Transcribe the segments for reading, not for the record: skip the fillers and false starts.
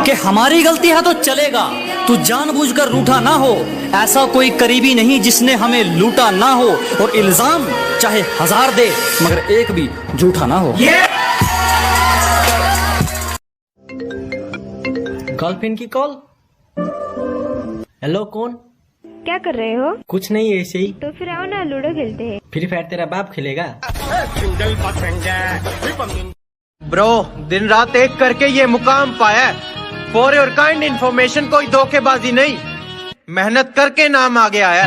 कि हमारी गलती है तो चलेगा, तू जानबूझकर रूठा ना हो। ऐसा कोई करीबी नहीं जिसने हमें लूटा ना हो, और इल्जाम चाहे 1000 दे मगर एक भी झूठा ना हो। गर्लफ्रेंड की कॉल। हेलो, कौन? क्या कर रहे हो? कुछ नहीं, ऐसे ही। तो फिर आओ ना, लूडो खेलते हैं। फ्री फायर तेरा बाप खेलेगा? ब्रो, दिन रात एक करके ये मुकाम पाया। फॉर योर काइंड इन्फॉर्मेशन, कोई धोखेबाजी नहीं, मेहनत करके नाम आ गया है।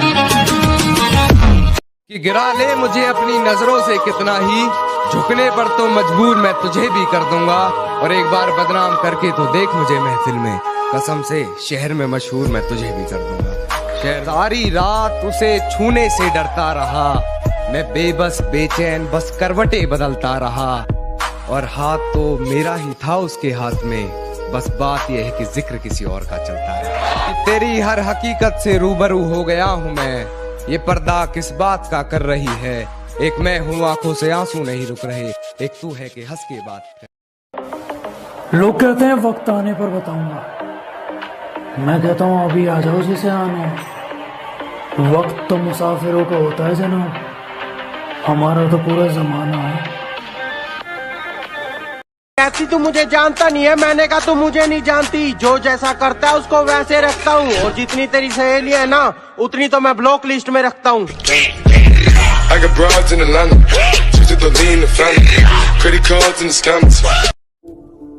कि गिरा ले मुझे अपनी नजरों से कितना ही, झुकने पर तो मजबूर मैं तुझे भी कर दूंगा, और एक बार बदनाम करके तो देख मुझे महफिल में, कसम से शहर में मशहूर मैं तुझे भी कर दूंगा। सारी रात उसे छूने से डरता रहा, मैं बेबस बेचैन बस करवटे बदलता रहा, और हाथ तो मेरा ही था उसके हाथ में, बस बात यह है कि जिक्र किसी और का चलता है। तेरी हर हकीकत से रूबरू हो गया हूँ मैं, ये पर्दा किस बात का कर रही है। एक मैं हूँ आंखों से आंसू नहीं रुक रहे, एक तू है कि हंस के बात। लोग कहते हैं वक्त आने पर बताऊंगा, मैं कहता हूँ अभी आ जाओ जिसे आना। वक्त तो मुसाफिरों का होता है जनाब, हमारा तो पूरा जमाना है। ऐसी तू मुझे जानता नहीं है, मैंने कहा तू मुझे नहीं जानती। जो जैसा करता है उसको वैसे रखता हूँ, और जितनी तेरी सहेली है ना उतनी तो मैं ब्लॉक लिस्ट में रखता हूँ।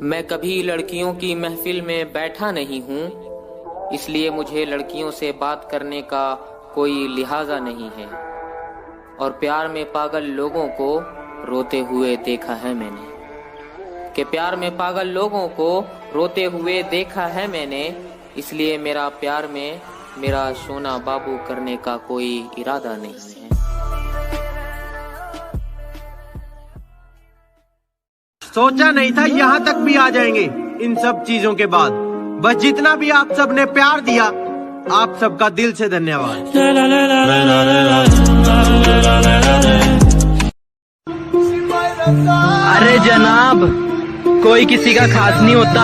मैं कभी लड़कियों की महफिल में बैठा नहीं हूँ, इसलिए मुझे लड़कियों से बात करने का कोई लिहाजा नहीं है। और प्यार में पागल लोगों को रोते हुए देखा है मैंने, कि प्यार में पागल लोगों को रोते हुए देखा है मैंने, इसलिए मेरा प्यार में मेरा सोना बाबू करने का कोई इरादा नहीं है। सोचा नहीं था यहाँ तक भी आ जाएंगे इन सब चीजों के बाद। बस जितना भी आप सब ने प्यार दिया, आप सबका दिल से धन्यवाद। अरे जनाब, कोई किसी का खास नहीं होता,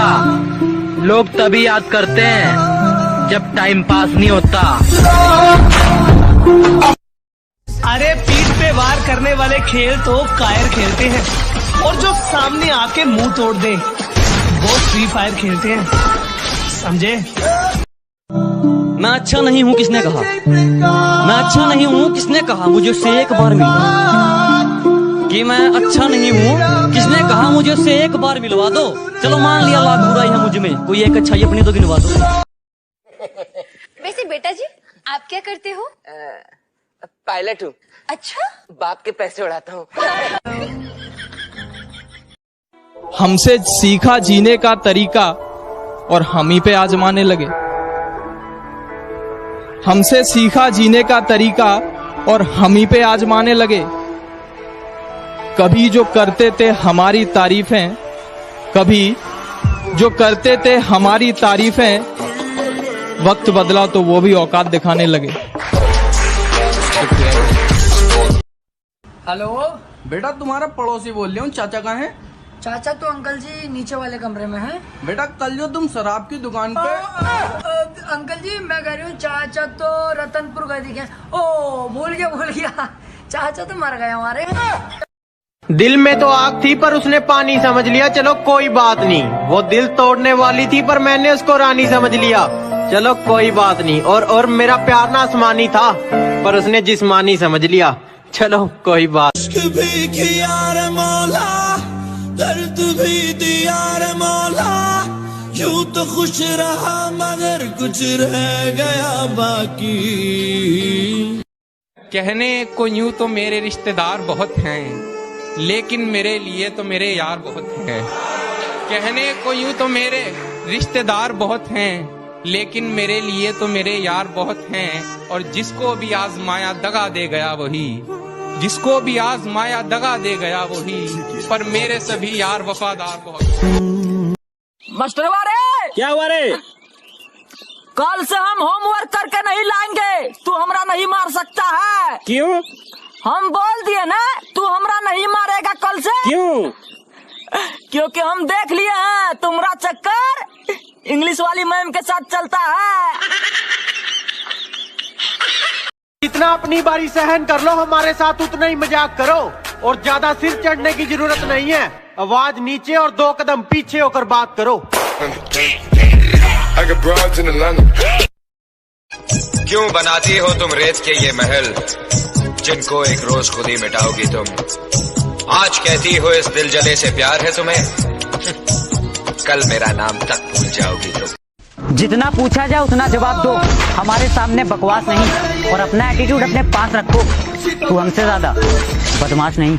लोग तभी याद करते हैं जब टाइम पास नहीं होता। अरे पीठ पे वार करने वाले खेल तो कायर खेलते हैं, और जो सामने आके मुंह तोड़ दे वो फ्री फायर खेलते हैं, समझे? मैं अच्छा नहीं हूँ किसने कहा, मैं अच्छा नहीं हूँ किसने कहा, मुझे उससे एक बार मिलवा। कि मैं अच्छा नहीं हूँ किसने कहा, मुझे उससे एक बार मिलवा दो। चलो मान लिया लाख बुराई है मुझ में, कोई एक अच्छाई अपनी तो गिनवा दो। वैसे बेटा जी आप क्या करते हो? पायलट हूँ। अच्छा, बाप के पैसे उड़ाता हूँ। हमसे सीखा जीने का तरीका और हम ही पे आजमाने लगे। हमसे सीखा जीने का तरीका और हम ही पे आजमाने लगे। कभी जो करते थे हमारी तारीफें, कभी जो करते थे हमारी तारीफें, वक्त बदला तो वो भी औकात दिखाने लगे। हेलो बेटा, तुम्हारा पड़ोसी बोल रहा हूँ। चाचा कहाँ हैं? चाचा तो अंकल जी नीचे वाले कमरे में हैं। बेटा, कल जो तुम शराब की दुकान पे अंकल जी मैं कह रही हूँ, चाचा तो रतनपुर गए दिखे। ओ भूल गया, चाचा तो मर गए हमारे। दिल में तो आग थी पर उसने पानी समझ लिया, चलो कोई बात नहीं। वो दिल तोड़ने वाली थी पर मैंने उसको रानी समझ लिया, चलो कोई बात नहीं। और मेरा प्यार ना आसमानी था पर उसने जिस्मानी समझ लिया, चलो कोई बात। भी किया रे मौला, दर्द भी दिया रे मौला, यूं तो खुश रहा मगर कुछ रह गया बाकी। कहने को यूं तो मेरे रिश्तेदार बहुत हैं, लेकिन मेरे लिए तो मेरे यार बहुत हैं। कहने को यूं तो मेरे रिश्तेदार बहुत हैं, लेकिन मेरे लिए तो मेरे यार बहुत हैं। और जिसको भी आजमाया दगा दे गया वही, जिसको भी आजमाया दगा दे गया वही, पर मेरे सभी यार वफादार बहुत। मास्टर वारे, क्या हुआ रे? कल से हम होमवर्क करके नहीं लाएंगे, तू हमरा नहीं मार सकता है। क्यों? हम बोल दिए ना, तू हमरा नहीं मारेगा कल से। क्यों? क्योंकि हम देख लिए हैं तुम्हारा चक्कर इंग्लिश वाली मैम के साथ चलता है। जितना अपनी बारी सहन कर लो, हमारे साथ उतना ही मजाक करो और ज्यादा सिर चढ़ने की जरूरत नहीं है। आवाज नीचे और 2 कदम पीछे होकर बात करो। क्यों बनाती हो तुम रेत के ये महल, जिनको एक रोज खुद ही मिटाओगी तुम। आज कहती हो इस दिल जले से प्यार है तुम्हें, कल मेरा नाम तक भूल जाओगी तुम। जितना पूछा जाए उतना जवाब दो, हमारे सामने बकवास नहीं, और अपना एटीट्यूड अपने पास रखो। तू हमसे ज्यादा बदमाश नहीं।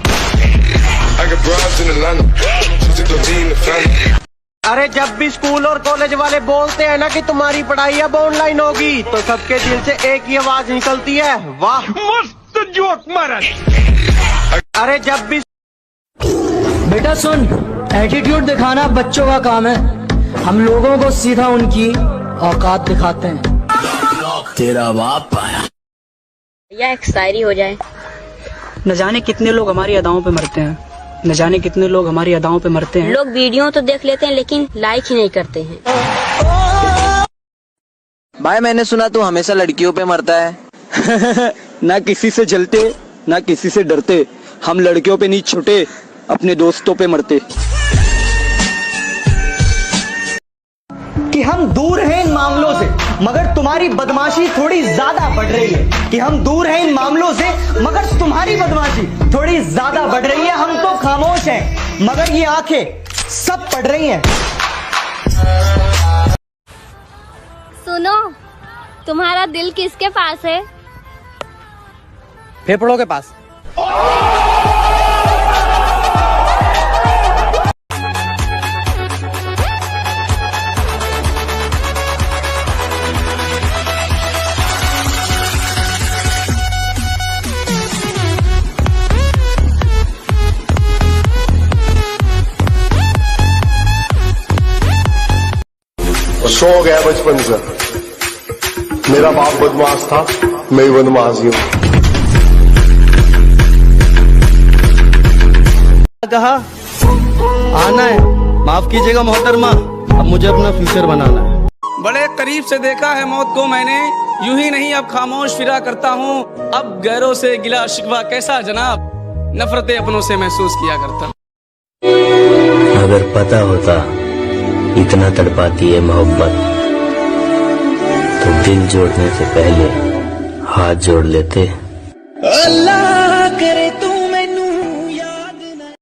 अरे जब भी स्कूल और कॉलेज वाले बोलते हैं ना कि तुम्हारी पढ़ाई अब ऑनलाइन होगी, तो सबके दिल से एक ही आवाज निकलती है, वाह मस्त जोक मारा। अरे जब भी बेटा सुन, एटीट्यूड दिखाना बच्चों का काम है, हम लोगों को सीधा उनकी औकात दिखाते हैं। तेरा बाप आया। या एक शायरी हो जाए। न जाने कितने लोग हमारी अदाओं पे मरते हैं, न जाने कितने लोग हमारी अदाओं पे मरते हैं। लोग वीडियो तो देख लेते हैं लेकिन लाइक ही नहीं करते हैं। भाई मैंने सुना तू हमेशा लड़कियों पे मरता है। ना किसी से जलते ना किसी से डरते, हम लड़कियों पे नहीं छुटे, अपने दोस्तों पे मरते। कि हम दूर हैं इन मामलों से, मगर तुम्हारी बदमाशी थोड़ी ज्यादा बढ़ रही है। कि हम दूर हैं इन मामलों से, मगर तुम्हारी बदमाशी थोड़ी ज्यादा बढ़ रही है। हम तो खामोश हैं, मगर ये आंखें सब पढ़ रही हैं। सुनो, तुम्हारा दिल किसके पास है? फेफड़ों के पास। शौक है बचपन से, मेरा बाप बदमाश था, मैं ही बदमाश हूँ। कहा आना है, माफ कीजिएगा मोहतरमा, अब मुझे अपना फ्यूचर बनाना है। बड़े करीब से देखा है मौत को मैंने, यूं ही नहीं अब खामोश फिरा करता हूँ। अब गैरों से गिला शिकवा कैसा जनाब, नफरतें अपनों से महसूस किया करता। अगर पता होता इतना तड़पाती है मोहब्बत, तो दिल जोड़ने से पहले हाथ जोड़ लेते। अल्लाह करे तू